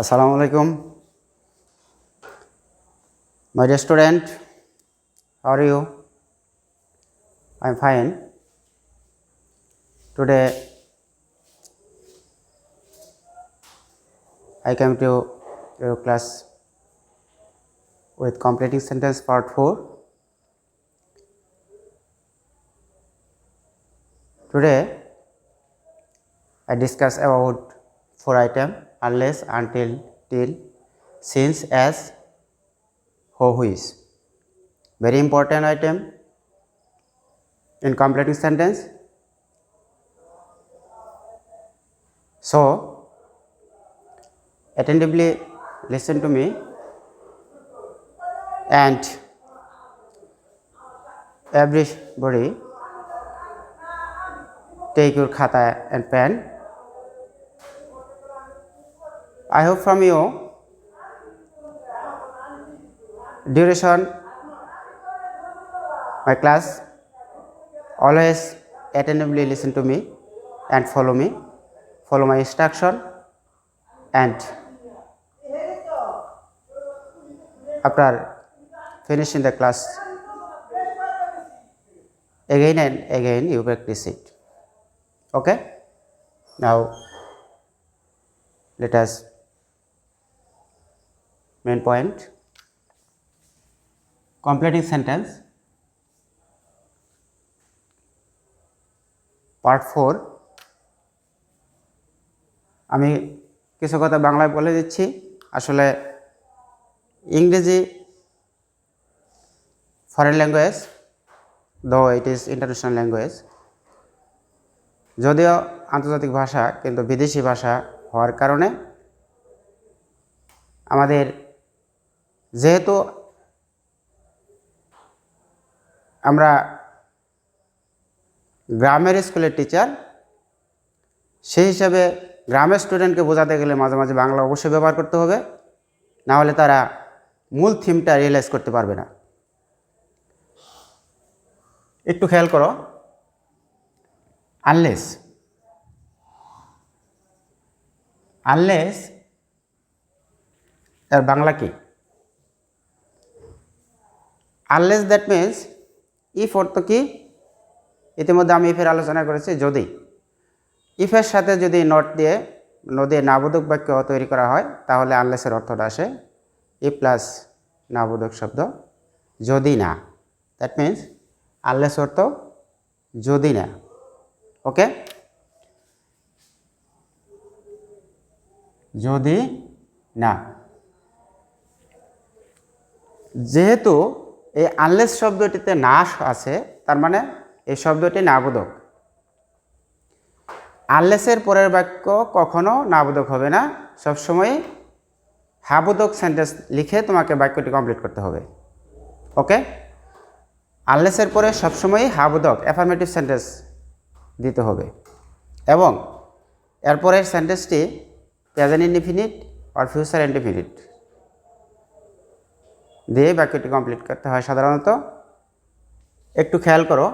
Assalamu alaikum, my dear student. How are you? I am fine. Today I came to your class with completing sentence part 4. Today I discuss about 4 items: unless, until, till, since, as, who, which. Very important item in completing sentence. So attentively listen to me and everybody take your khata and pen. I hope from you duration my class always attentively listen to me and follow my instruction, and after finishing the class again and again you practice it. Okay, now let us main point, completing sentence part 4. আমি কিছু কথা বাংলায় বলে দিচ্ছি। আসলে ইংরেজি foreign language, দো it is international language, যদিও আন্তর্জাতিক ভাষা কিন্তু বিদেশি ভাষা হওয়ার কারণে আমাদের যেহেতু আমরা গ্রামের স্কুলের টিচার, সেই হিসাবে গ্রামের স্টুডেন্টকে বোঝাতে গেলে মাঝে মাঝে বাংলা অবশ্যই ব্যবহার করতে হবে, না হলে তারা মূল থিমটা রিয়েলাইজ করতে পারবে না। একটু খেয়াল করো, আনলেস, আনলেস এর বাংলা কি? আনলেস দ্যাট মিন্স ইফ অর্থ কি? ইতিমধ্যে আমি ইফের আলোচনা করেছি। যদি ইফের সাথে যদি নট দিয়ে নাবোধক বাক্য তৈরি করা হয় তাহলে আনলেসের অর্থটা আসে ই প্লাস নাবোধক শব্দ যদি না। দ্যাট মিন্স আনলেস অর্থ যদি না। ওকে, যদি না। যেহেতু এই আনলেস শব্দটিতে না আছে, তার মানে এই শব্দটি নাবোধক। আনলেসের পরের বাক্য কখনো নাবোধক হবে না, সবসময় হাবোধক সেন্টেন্স লিখে তোমাকে বাক্যটি কমপ্লিট করতে হবে। ওকে, আনলেসের পরে সবসময় হাবোধক অ্যাফার্মেটিভ সেন্টেন্স দিতে হবে, এবং এরপরের সেন্টেন্সটি প্রেজেন্ট ইনডিফিনিট আর ফিউচার ইনডিফিনিট দিয়ে বাক্যটি কমপ্লিট করতে হয় সাধারণত। একটু খেয়াল করো,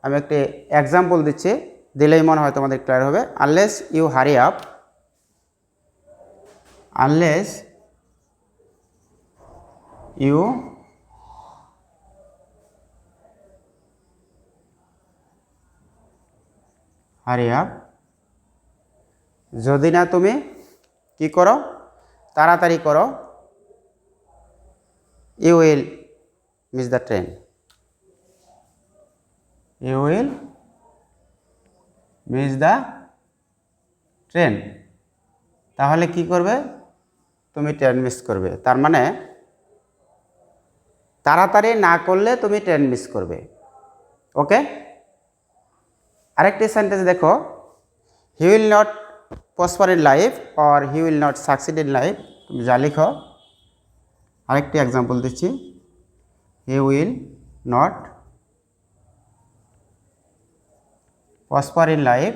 আমি একটি এক্সাম্পল দিচ্ছি, দিলেই মনে হয় তোমাদের ক্লিয়ার হবে। Unless you hurry up, unless you hurry up, যদি না তুমি কি করো, তাড়াতাড়ি করো, you will miss the train, you will miss the train. তাহলে কি করবে? তুমি ট্রেন মিস করবে। তার মানে তাড়াতাড়ি না করলে তুমি ট্রেন মিস করবে। ওকে, আরেকটি সেন্টেন্স দেখো, he will not prosper in life or he will not succeed in life. তুমি যা লিখো, আরেকটি এক্সাম্পল দিচ্ছি, he will not prosper in life,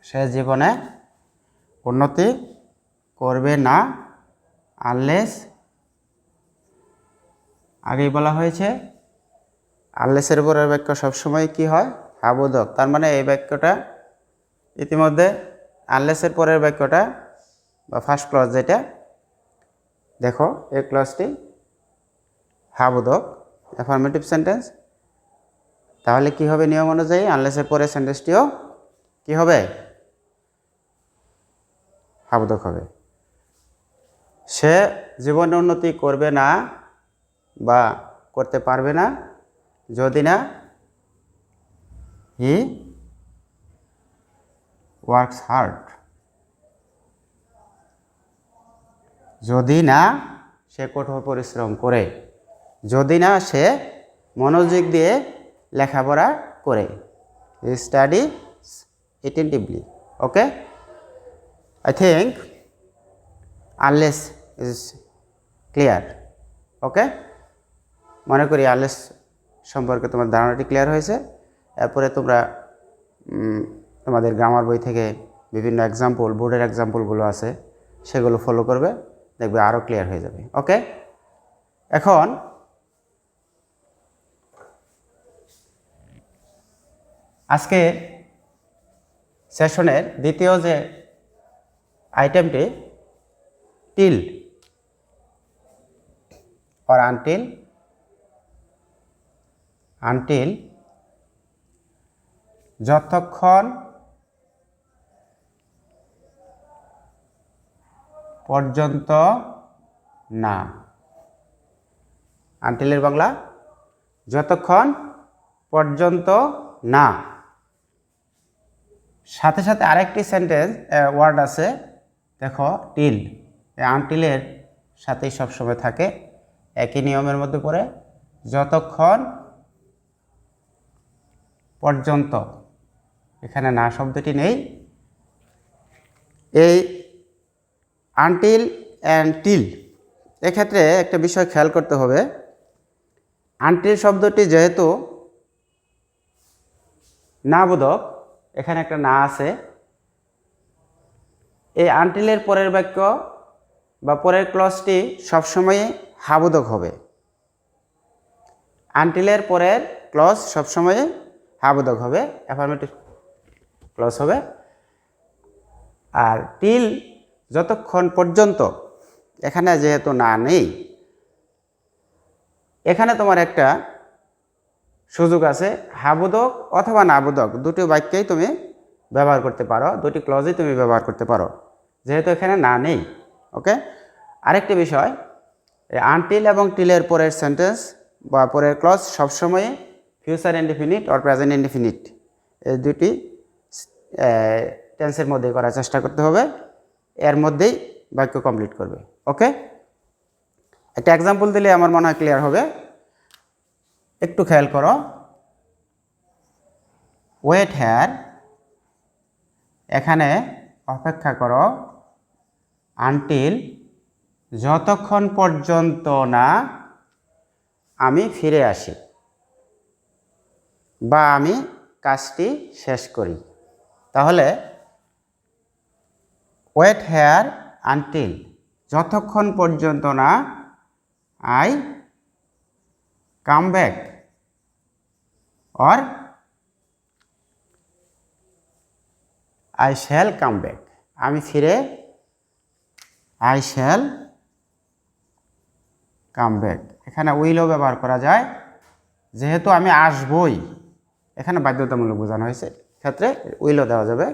সে জীবনে উন্নতি করবে না, আনলেস, আগেই বলা হয়েছে আনলেসের পরের বাক্য সবসময় কি হয়? হাবোধক। তার মানে এই বাক্যটা ইতিমধ্যে আনলেসের পরের বাক্যটা বা ফার্স্ট ক্লজ যেটা, দেখো এই ক্লজটি হাবোধক, অ্যাফার্মেটিভ সেন্টেন্স। তাহলে কি হবে নিয়ম অনুযায়ী, আনলেসের পরে সেন্টেন্সটিও কি হবে, হাবোধক হবে। সে জীবনে উন্নতি করবে না বা করতে পারবে না যদি না হি ওয়ার্কস হার্ড, যদি না সে কঠোর পরিশ্রম করে, যদি না সে মনোযোগ দিয়ে লেখাপড়া করে, study attentively. Okay, I think unless is clear. Okay, মনে করি unless সম্পর্কে তোমার ধারণাটি ক্লিয়ার হয়েছে। এরপরে তোমরা তোমাদের গ্রামার বই থেকে বিভিন্ন এক্সাম্পল, বোর্ডের এক্সাম্পলগুলো আছে সেগুলো ফলো করবে, দেখবে আরও ক্লিয়ার হয়ে যাবে। ওকে, এখন আজকে সেশনের দ্বিতীয় যে আইটেমটি টিল or until যতক্ষণ পর্যন্ত না, আনটিলের বাংলা যতক্ষণ পর্যন্ত না। সাথে সাথে আরেকটি সেন্টেন্স ওয়ার্ড আছে, দেখো টিল, আনটিলের সাথেই সবসময় থাকে, একই নিয়মের মধ্যে পড়ে, যতক্ষণ পর্যন্ত, এখানে না শব্দটি নেই। এই আনটিল অ্যান্ড টিল এক্ষেত্রে একটা বিষয় খেয়াল করতে হবে, আনটিল শব্দটি যেহেতু না বোধক, এখানে একটা না আছে, এই আনটিলের পরের বাক্য বা পরের ক্লজটি সবসময় হাবোধক হবে। আনটিলের পরের ক্লজ সবসময় হাবোধক হবে, অ্যাফার্মেটিভ ক্লজ হবে। আর টিল যতক্ষণ পর্যন্ত, এখানে যেহেতু না নেই, এখানে তোমার একটা সুযোগ আছে, হাবোধক অথবা নাবোধক দুটি বাক্যেই তুমি ব্যবহার করতে পারো, দুটি ক্লজেই তুমি ব্যবহার করতে পারো, যেহেতু এখানে না নেই। ওকে, আরেকটি বিষয়, আনটিল এবং টিলের পরের সেন্টেন্স বা পরের ক্লজ সবসময় future indefinite or present indefinite, এই দুটি টেন্সের মধ্যে করার চেষ্টা করতে হবে, এর মধ্যেই বাক্য কমপ্লিট করবে। ওকে, একটা এক্সাম্পল দিলে আমার মনে হয় ক্লিয়ার হবে। একটু খেয়াল করো, ওয়েট হেয়ার, এখানে অপেক্ষা করো, আনটিল যতক্ষণ পর্যন্ত না আমি ফিরে আসি বা আমি কাজটি শেষ করি। তাহলে ওয়েট হেয়ার আনটিল, যতক্ষণ পর্যন্ত না I come back or I shall come back, আমি ফিরে, আই শ্যাল কাম ব্যাক। এখানে উইলও ব্যবহার করা যায়, যেহেতু আমি আসবই, এখানে বাধ্যতামূলক বোঝানো হয়েছে, ক্ষেত্রে উইলও দেওয়া যাবে।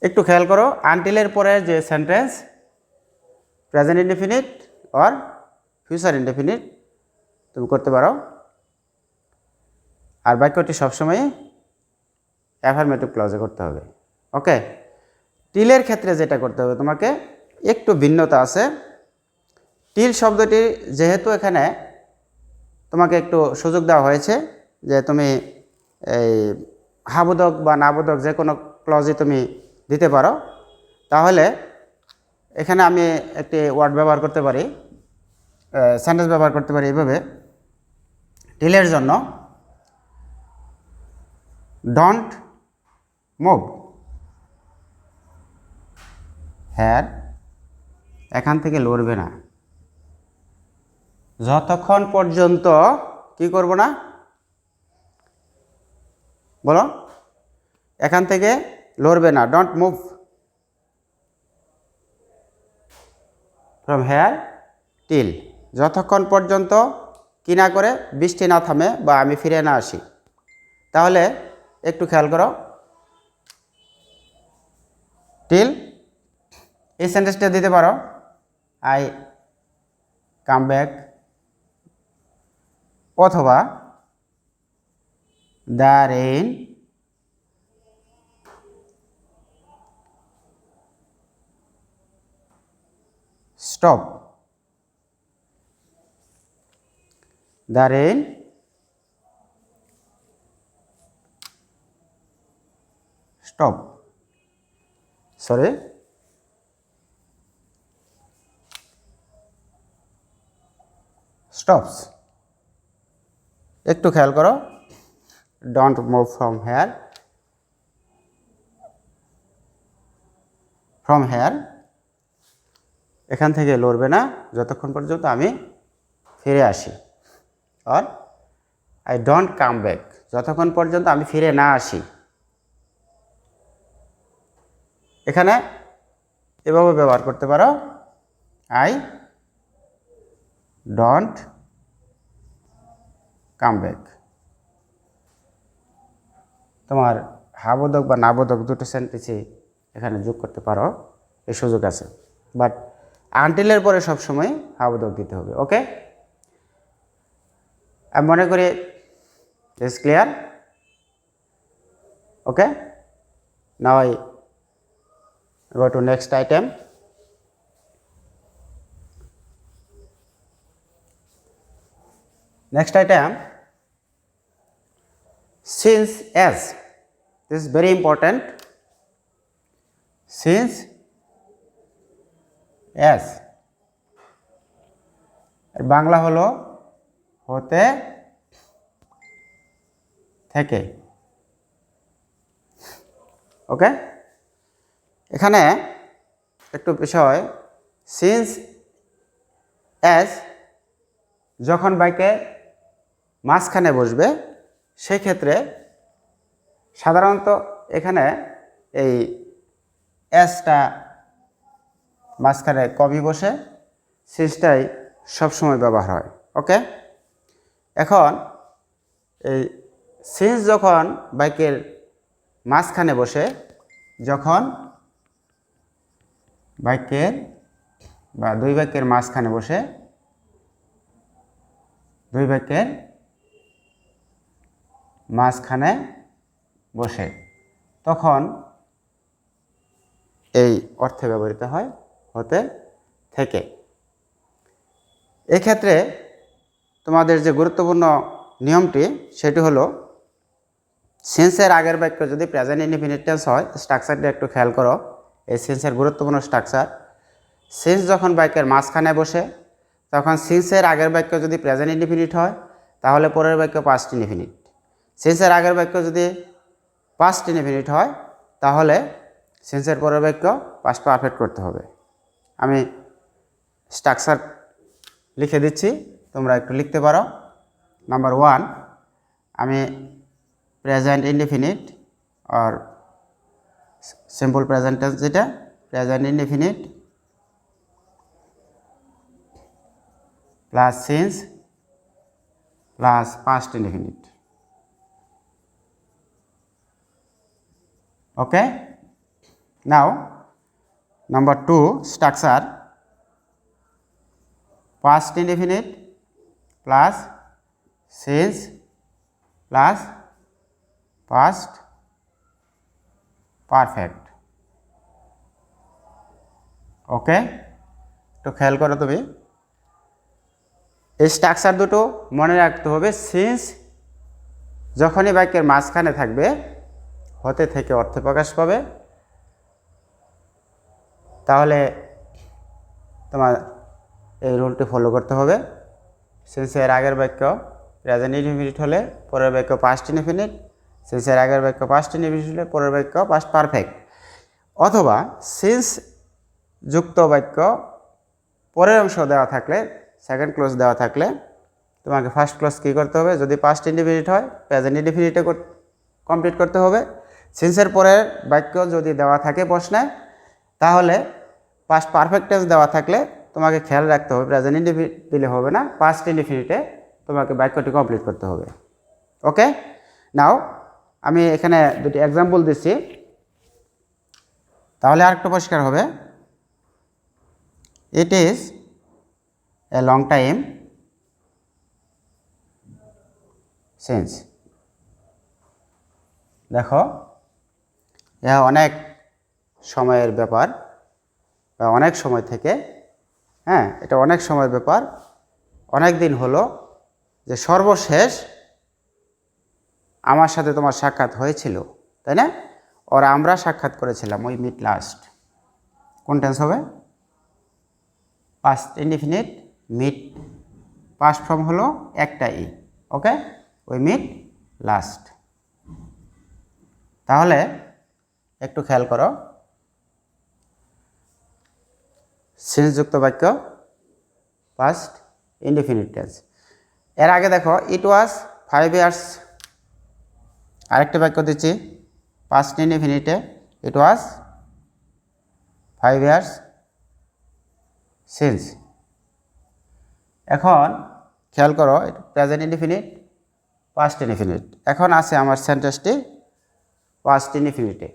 একটু খেয়াল করো, আনটিলের পরে যে sentence present indefinite or future indefinite তুমি করতে পারো, আর বাক্যটি সবসময় অ্যাফার্মেটিভ ক্লজে করতে হবে। ওকে, টিলের ক্ষেত্রে যেটা করতে হবে তোমাকে, একটু ভিন্নতা আছে। টিল শব্দটি যেহেতু এখানে তোমাকে একটু সুযোগ দেওয়া হয়েছে যে তুমি এই হাবোধক বা নাবোধক যে কোনো ক্লজে তুমি দিতে পারো, তাহলে এখানে আমি একটি ওয়ার্ড ব্যবহার করতে পারি, সেন্টেন্স ব্যবহার করতে পারি এইভাবে, টিলের জন্য ডোন্ট মুভ হেয়ার, এখান থেকে লড়বে না, যতক্ষণ পর্যন্ত কি করব না, বলো, এখান থেকে লড়বে না, don't move from here till, যতক্ষণ পর্যন্ত কি না করে বৃষ্টি না থামে বা আমি ফিরে না আসি। তাহলে একটু খেয়াল করো, টিল এই সেন্টেন্সটা দিতে পারো আই কাম ব্যাক, অথবা the rain stop, the rain stop, sorry stops. একটু খেয়াল করো, don't move from here, from here এখান থেকে লড়বে না যতক্ষণ পর্যন্ত আমি ফিরে আসি, আর আই ডোন্ট কাম ব্যাক, যতক্ষণ পর্যন্ত আমি ফিরে না আসি। এখানে এভাবে ব্যবহার করতে পারো, আই ডোন্ট কাম ব্যাক। তোমার হাবোধক বা নাবোধক দুটো সেন্টেন্সই এখানে যোগ করতে পারো, এই সুযোগ আছে, বাট আনটিলের পরে সবসময় হাবোধক দিতে হবে। ওকে, আমি মনে করি is clear. Okay, now I go to next item. Next item, since as, this is very important, since as Bangla হলো হতে থেকে। ওকে, এখানে একটু বিষয়, সিন্স অ্যাজ যখন বাইকে মাঝখানে বসবে সেক্ষেত্রে সাধারণত এখানে এই অ্যাজটা মাঝখানে কমই বসে, সিন্সটাই সবসময় ব্যবহার হয়। ওকে, এখন এই সিন্স যখন বাইকের মাঝখানে বসে, যখন বাক্যের বা দুই বাক্যের মাঝখানে বসে, দুই বাক্যের মাঝখানে বসে, তখন এই অর্থে ব্যবহৃত হয় হতে থেকে। এক্ষেত্রে তোমাদের যে গুরুত্বপূর্ণ নিয়মটি সেটি হলো, সিন্সের আগের বাক্য যদি প্রেজেন্ট ইনডিফিনিট টেন্স হয়, স্ট্রাকচারটা একটু খেয়াল করো, এই সিন্সের গুরুত্বপূর্ণ স্ট্রাকচার। সিন্স যখন বাক্যের মাঝখানে বসে, তখন সিন্সের আগের বাক্য যদি প্রেজেন্ট ইনডিফিনিট হয় তাহলে পরের বাক্য পাস্ট ইনডিফিনিট। সিন্সের আগের বাক্য যদি পাস্ট ইনডিফিনিট হয় তাহলে সিন্সের পরের বাক্য পাস্ট পারফেক্ট করতে হবে। আমি স্ট্রাকচার লিখে দিচ্ছি, তোমরা একটু লিখতে পারো। নাম্বার 1, আমি প্রেজেন্ট ইনডিফিনিট আর সিম্পল প্রেজেন্ট টেন্স, যেটা present indefinite plus since plus past indefinite. Okay, now number 2 structure, past indefinite plus since plus past perfect. Okay, তো খেয়াল করো তুমি, এই স্ট্রাকচার দুটো মনে রাখতে হবে। সিন্স যখনই বাক্যের মাঝখানে থাকবে হতে থেকে অর্থে প্রকাশ পাবে, তাহলে তোমার এই রুলটি ফলো করতে হবে। সিন্সের আগের বাক্য প্রেজেন্ট ইনডিফিনিট হলে পরের বাক্য পাস্ট ইনডিফিনিট, সিন্সের আগের বাক্য পাস্ট ইনডিফিনিট হলে পরের বাক্য পাস্ট পারফেক্ট, অথবা সিন্স যুক্ত বাক্য পরের অংশ দেওয়া থাকলে, সেকেন্ড ক্লোজ দেওয়া থাকলে তোমাকে ফার্স্ট ক্লোজ কী করতে হবে, যদি পাস্ট ইনডিফিনিট হয় প্রেজেন্ট ইনডিফিনিটে কমপ্লিট করতে হবে। সিন্সের পরের বাক্য যদি দেওয়া থাকে প্রশ্নে, তাহলে পাস্ট পারফেক্ট টেন্স দেওয়া থাকলে তোমাকে খেয়াল রাখতে হবে প্রেজেন্ট ইনডিফিনিট দিলে হবে না, পাস্ট ইনডিফিনিটে তোমাকে বাক্যটি কমপ্লিট করতে হবে। ওকে, নাও আমি এখানে দুটি এক্সাম্পল দিচ্ছি, তাহলে আরেকটু পরিষ্কার হবে। It is a long time since. দেখো, ইহা অনেক সময়ের ব্যাপার বা অনেক সময় থেকে, হ্যাঁ এটা অনেক সময়ের ব্যাপার, অনেক দিন হলো যে সর্বশেষ আমার সাথে তোমার সাক্ষাৎ হয়েছিল, তাই না? ওর আমরা সাক্ষাৎ করেছিলাম, উই মিট লাস্ট। কোন টেন্স হবে? Past indefinite, meet past form হলো একটা E. Okay, we meet last. তাহলে একটু খেয়াল করো, সিন্সযুক্ত বাক্য পাস্ট ইনডিফিনিট টেন্স। এর আগে দেখো ইট ওয়াজ 5 years, আরেকটা বাক্য দিচ্ছি পাস্ট ইনডিফিনিটে, ইট ওয়াজ 5 years সিন্স। এখন খেয়াল করো, প্রেজেন্ট ইনডিফিনিট, পাস্ট ইনডিফিনিট। এখন আছে আমার সেন্টেন্সটি পাস্ট ইনডিফিনিটে।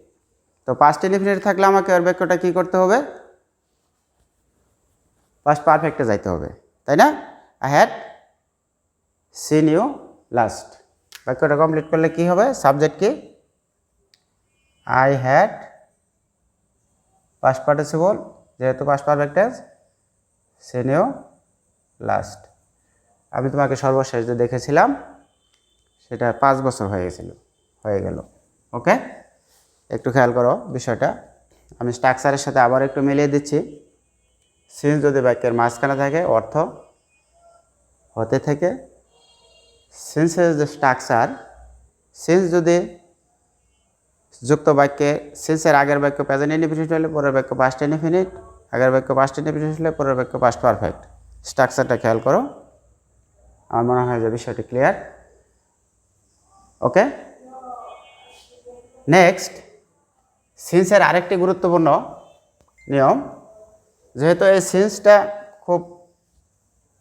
তো পাস্ট ইনডিফিনিট থাকলে আমাকে ওর বাক্যটা কী করতে হবে? পাস্ট পারফেক্টে যাইতে হবে, তাই না? I had seen you last. বাক্যটা কমপ্লিট করলে কি হবে? সাবজেক্ট কি? আই হ্যাড, পাস্ট পার্টিসিপল যেহেতু past perfect tense, seen you last. আমি তোমাকে সর্বশেষ যে দেখেছিলাম সেটা 5 বছর হয়ে গেল। ওকে, একটু খেয়াল করো বিষয়টা। আমি স্ট্রাকচারের সাথে আবার একটু মিলিয়ে দিচ্ছি। সিন্স যদি বাক্যের মাঝখানে থাকে অর্থ হতে থেকে, সিন্সের যে স্ট্রাকচার, সিন্স যদি যুক্ত বাক্যে, সিন্সের আগের বাক্য প্রেজেন্ট ইনডিফিনিট হলে পরের বাক্য পাস্ট ইনডিফিনিট, আগের বাক্য পাস্ট ইনডিফিনিট হলে পরের বাক্য পাস্ট পারফেক্ট। স্ট্রাকচারটা খেয়াল করো, আমার মনে হয় যে বিষয়টি ক্লিয়ার। ওকে, নেক্সট, সিন্সের আরেকটি গুরুত্বপূর্ণ নিয়ম, যেহেতু এই সিন্সটা খুব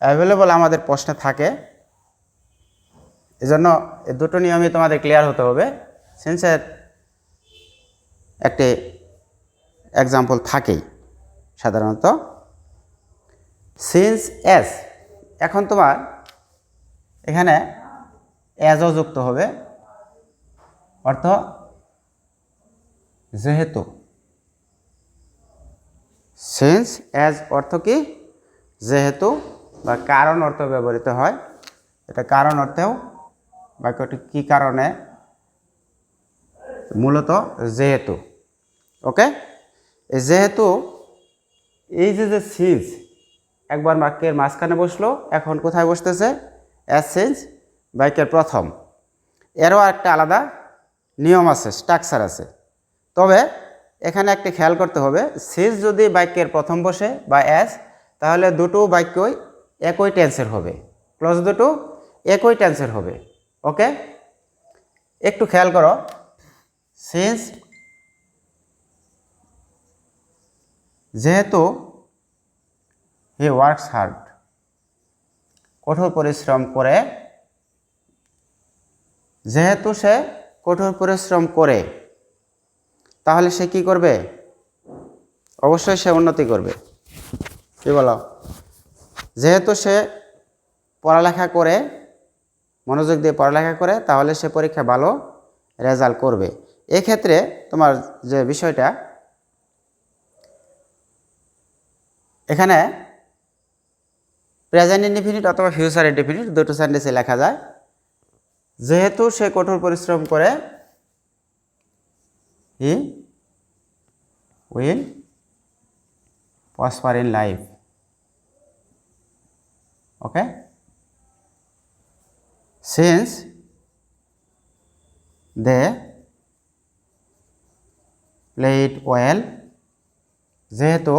অ্যাভেলেবল আমাদের প্রশ্নে থাকে, এজন্য এই দুটো নিয়মই তোমাদের ক্লিয়ার হতে হবে। সিন্সের একটি এক্সাম্পল থাকেই সাধারণত, সিন্স এস। এখন তোমার এখানে এজও যুক্ত হবে, অর্থ যেহেতু। সিন্স এজ অর্থ কি? যেহেতু বা কারণ অর্থ ব্যবহৃত হয়। এটা কারণ অর্থেও, বাক্যটি কি কারণে, মূলত যেহেতু। ওকে, এই যেহেতু, এই যে সিন্স একবার বাক্যের মাঝখানে বসলো, এখন কোথায় বসতেছে? অ্যাজ সিন্স বাক্যের প্রথম। এরও একটা আলাদা নিয়ম আছে, স্ট্রাকচার আছে। তবে এখানে একটা খেয়াল করতে হবে, সিন্স যদি বাক্যের প্রথম বসে বা অ্যাজ, তাহলে দুটো বাক্যই একই টেন্সের হবে, ক্লজ দুটো একই টেন্সের হবে। ওকে, একটু খেয়াল করো, সিন্স যেহেতু হি ওয়ার্কস হার্ড, কঠোর পরিশ্রম করে, যেহেতু সে কঠোর পরিশ্রম করে, তাহলে সে কি করবে? অবশ্যই সে উন্নতি করবে। কি বলো? যেহেতু সে পড়ালেখা করে, মনোযোগ দিয়ে পড়ালেখা করে, তাহলে সে পরীক্ষা ভালো রেজাল্ট করবে। এক্ষেত্রে তোমার যে বিষয়টা, এখানে প্রেজেন্ট ইনডিফিনিট অথবা ফিউচার ইনডিফিনিট দুটো সেন্টেন্সে লেখা যায়। যেহেতু সে কঠোর পরিশ্রম করে, he will prosper in life. Okay, since they played well, যেহেতু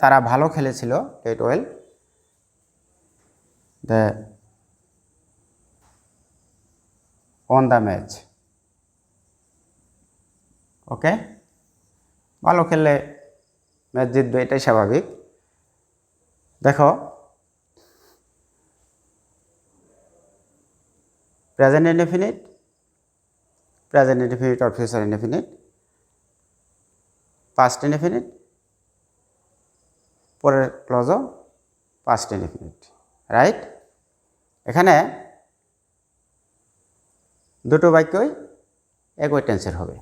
তারা ভালো খেলেছিল, played well, they won the match. Okay, ভালো খেললে ম্যাচ জিতবে, এটাই স্বাভাবিক। দেখো present indefinite, present indefinite or future indefinite, past indefinite, পরের ক্লজও পাস্ট ইনডেফিনিট, রাইট। এখানে দুটো বাক্যই একই টেন্সের হবে।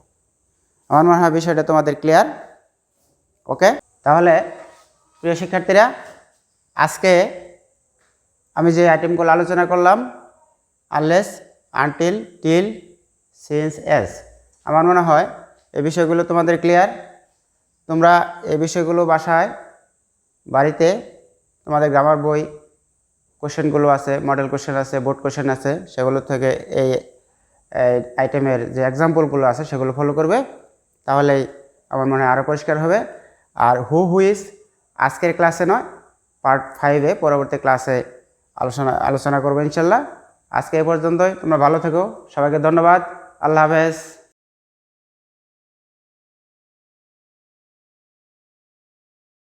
আমার মনে হয় বিষয়টা তোমাদের ক্লিয়ার। ওকে, তাহলে প্রিয় শিক্ষার্থীরা, আজকে আমি যে আইটেমগুলো আলোচনা করলাম, unless, until, till, since, S, আমার মনে হয় এই বিষয়গুলো তোমাদের ক্লিয়ার। তোমরা এই বিষয়গুলো বাসায় বাড়িতে তোমাদের গ্রামার বই কোশ্চেনগুলো আছে, মডেল কোশ্চেন আছে, বোর্ড কোশ্চেন আছে, সেগুলো থেকে এই আইটেমের যে এক্সাম্পলগুলো আছে সেগুলো ফলো করবে, তাহলেই আমার মনে হয় আরও পরিষ্কার হবে। আর হুইজ আজকের ক্লাসে নয়, পার্ট 5-এ পরবর্তী ক্লাসে আলোচনা করবো ইনশাল্লাহ। আজকে এ পর্যন্তই, তোমরা ভালো থেকো, সবাইকে ধন্যবাদ, আল্লাহ হাফেজ।